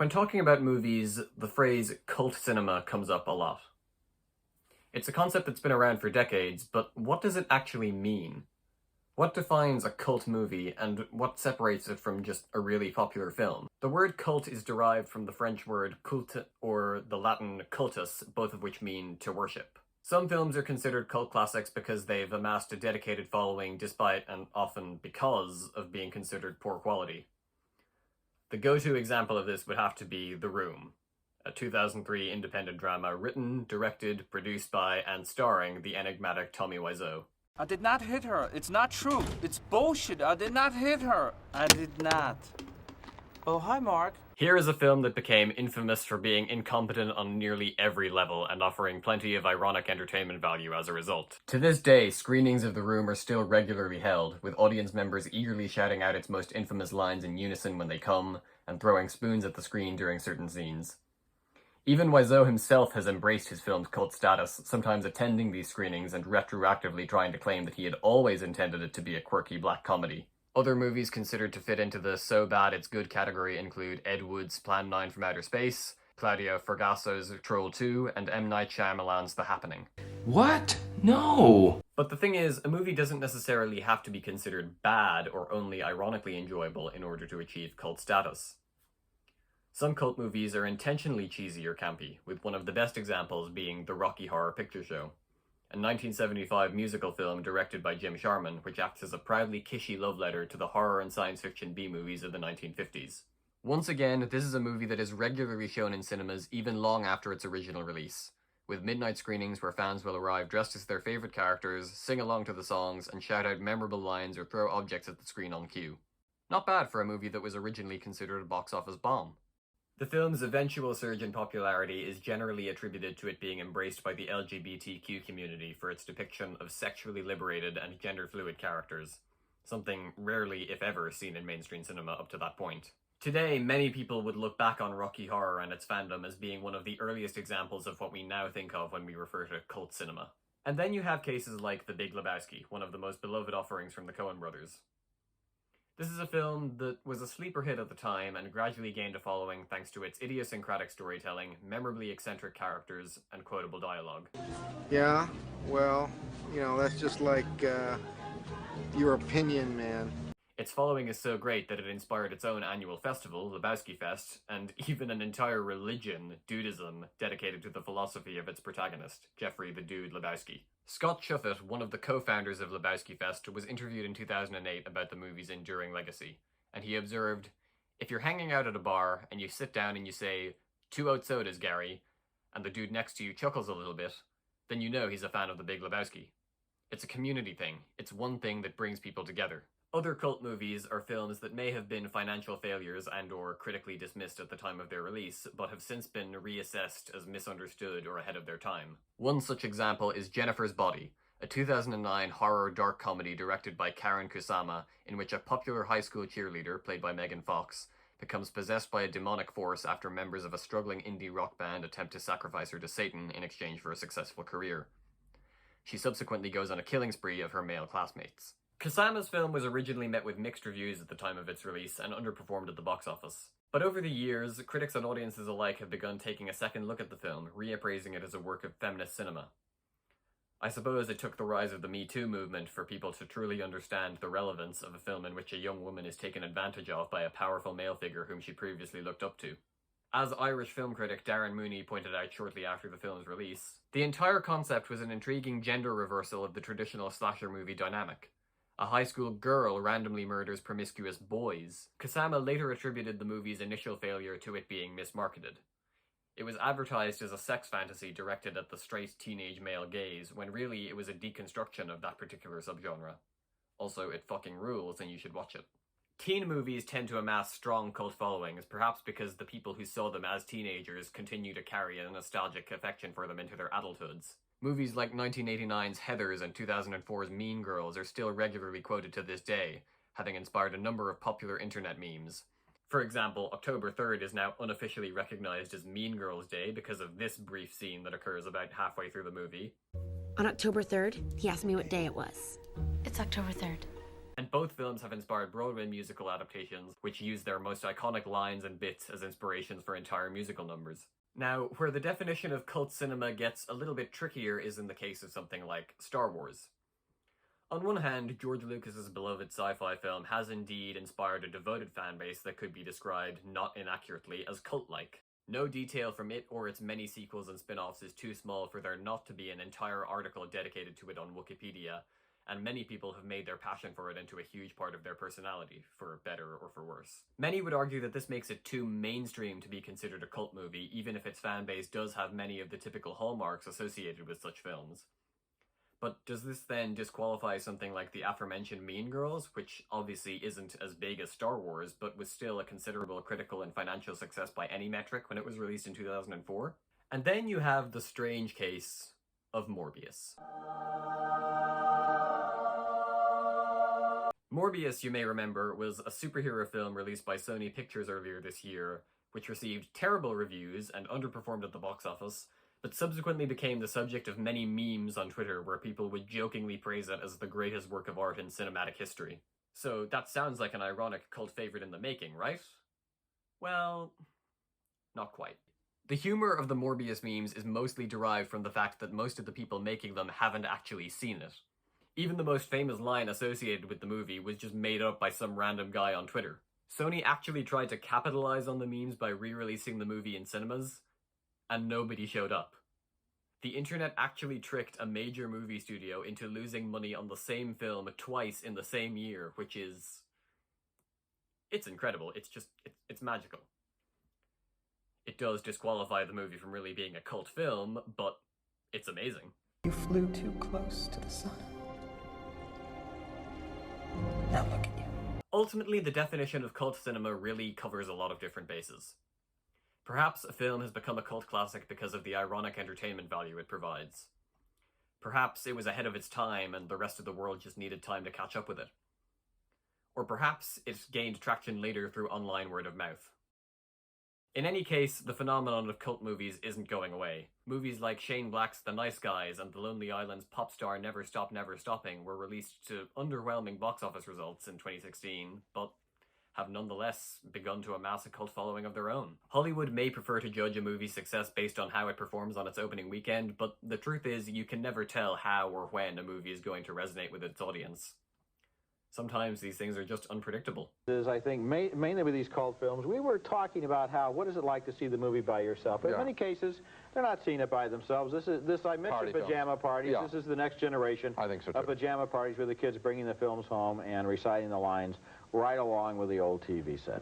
When talking about movies, the phrase cult cinema comes up a lot. It's a concept that's been around for decades, but what does it actually mean? What defines a cult movie, and what separates it from just a really popular film? The word cult is derived from the French word culte or the Latin cultus, both of which mean to worship. Some films are considered cult classics because they've amassed a dedicated following despite, and often because, of being considered poor quality. The go-to example of this would have to be The Room, a 2003 independent drama written, directed, produced by, and starring the enigmatic Tommy Wiseau. I did not hit her. It's not true. It's bullshit. I did not hit her. I did not. Oh, hi, Mark. Here is a film that became infamous for being incompetent on nearly every level and offering plenty of ironic entertainment value as a result. To this day, screenings of The Room are still regularly held, with audience members eagerly shouting out its most infamous lines in unison when they come, and throwing spoons at the screen during certain scenes. Even Wiseau himself has embraced his film's cult status, sometimes attending these screenings and retroactively trying to claim that he had always intended it to be a quirky black comedy. Other movies considered to fit into the so bad it's good category include Ed Wood's Plan 9 from Outer Space, Claudio Fragaso's Troll 2, and M. Night Shyamalan's The Happening. What? No! But the thing is, a movie doesn't necessarily have to be considered bad or only ironically enjoyable in order to achieve cult status. Some cult movies are intentionally cheesy or campy, with one of the best examples being The Rocky Horror Picture Show, a 1975 musical film directed by Jim Sharman, which acts as a proudly kishy love letter to the horror and science fiction B-movies of the 1950s. Once again, this is a movie that is regularly shown in cinemas even long after its original release, with midnight screenings where fans will arrive dressed as their favourite characters, sing along to the songs, and shout out memorable lines or throw objects at the screen on cue. Not bad for a movie that was originally considered a box office bomb. The film's eventual surge in popularity is generally attributed to it being embraced by the LGBTQ community for its depiction of sexually liberated and gender-fluid characters, something rarely, if ever, seen in mainstream cinema up to that point. Today, many people would look back on Rocky Horror and its fandom as being one of the earliest examples of what we now think of when we refer to cult cinema. And then you have cases like The Big Lebowski, one of the most beloved offerings from the Coen brothers. This is a film that was a sleeper hit at the time and gradually gained a following thanks to its idiosyncratic storytelling, memorably eccentric characters, and quotable dialogue. Yeah, well, that's just like, your opinion, man. Its following is so great that it inspired its own annual festival, Lebowski Fest, and even an entire religion, Dudism, dedicated to the philosophy of its protagonist, Jeffrey the Dude Lebowski. Scott Chuffett, one of the co-founders of Lebowski Fest, was interviewed in 2008 about the movie's enduring legacy, and he observed, "If you're hanging out at a bar and you sit down and you say, 2 out sodas, Gary,' and the dude next to you chuckles a little bit, then you know he's a fan of The Big Lebowski. It's a community thing. It's one thing that brings people together." Other cult movies are films that may have been financial failures and/or critically dismissed at the time of their release, but have since been reassessed as misunderstood or ahead of their time. One such example is Jennifer's Body, a 2009 horror dark comedy directed by Karen Kusama, in which a popular high school cheerleader, played by Megan Fox, becomes possessed by a demonic force after members of a struggling indie rock band attempt to sacrifice her to Satan in exchange for a successful career. She subsequently goes on a killing spree of her male classmates. Kusama's film was originally met with mixed reviews at the time of its release and underperformed at the box office. But over the years, critics and audiences alike have begun taking a second look at the film, reappraising it as a work of feminist cinema. I suppose it took the rise of the Me Too movement for people to truly understand the relevance of a film in which a young woman is taken advantage of by a powerful male figure whom she previously looked up to. As Irish film critic Darren Mooney pointed out shortly after the film's release, the entire concept was an intriguing gender reversal of the traditional slasher movie dynamic. A high school girl randomly murders promiscuous boys. Kusama later attributed the movie's initial failure to it being mismarketed. It was advertised as a sex fantasy directed at the straight teenage male gaze, when really it was a deconstruction of that particular subgenre. Also, it fucking rules and you should watch it. Teen movies tend to amass strong cult followings, perhaps because the people who saw them as teenagers continue to carry a nostalgic affection for them into their adulthoods. Movies like 1989's Heathers and 2004's Mean Girls are still regularly quoted to this day, having inspired a number of popular internet memes. For example, October 3rd is now unofficially recognized as Mean Girls Day because of this brief scene that occurs about halfway through the movie. On October 3rd, he asked me what day it was. It's October 3rd. And both films have inspired Broadway musical adaptations, which use their most iconic lines and bits as inspirations for entire musical numbers. Now, where the definition of cult cinema gets a little bit trickier is in the case of something like Star Wars. On one hand, George Lucas's beloved sci-fi film has indeed inspired a devoted fanbase that could be described, not inaccurately, as cult-like. No detail from it or its many sequels and spin-offs is too small for there not to be an entire article dedicated to it on Wikipedia, and many people have made their passion for it into a huge part of their personality, for better or for worse. Many would argue that this makes it too mainstream to be considered a cult movie, even if its fanbase does have many of the typical hallmarks associated with such films. But does this then disqualify something like the aforementioned Mean Girls, which obviously isn't as big as Star Wars, but was still a considerable critical and financial success by any metric when it was released in 2004? And then you have the strange case of Morbius. Morbius, you may remember, was a superhero film released by Sony Pictures earlier this year, which received terrible reviews and underperformed at the box office, but subsequently became the subject of many memes on Twitter where people would jokingly praise it as the greatest work of art in cinematic history. So that sounds like an ironic cult favorite in the making, right? Well, not quite. The humor of the Morbius memes is mostly derived from the fact that most of the people making them haven't actually seen it. Even the most famous line associated with the movie was just made up by some random guy on Twitter. Sony actually tried to capitalize on the memes by re-releasing the movie in cinemas, and nobody showed up. The internet actually tricked a major movie studio into losing money on the same film twice in the same year, which is... it's incredible. It's magical. It does disqualify the movie from really being a cult film, but it's amazing. You flew too close to the sun. Now look at you. Ultimately, the definition of cult cinema really covers a lot of different bases. Perhaps a film has become a cult classic because of the ironic entertainment value it provides. Perhaps it was ahead of its time and the rest of the world just needed time to catch up with it. Or perhaps it gained traction later through online word of mouth. In any case, the phenomenon of cult movies isn't going away. Movies like Shane Black's The Nice Guys and The Lonely Island's pop star Never Stop Never Stopping were released to underwhelming box office results in 2016, but have nonetheless begun to amass a cult following of their own. Hollywood may prefer to judge a movie's success based on how it performs on its opening weekend, but the truth is you can never tell how or when a movie is going to resonate with its audience. Sometimes these things are just unpredictable. I think mainly with these cult films, we were talking about what is it like to see the movie by yourself. In many cases, they're not seeing it by themselves. I mentioned pajama parties. Yeah. This is the next generation of pajama parties with the kids bringing the films home and reciting the lines right along with the old TV set.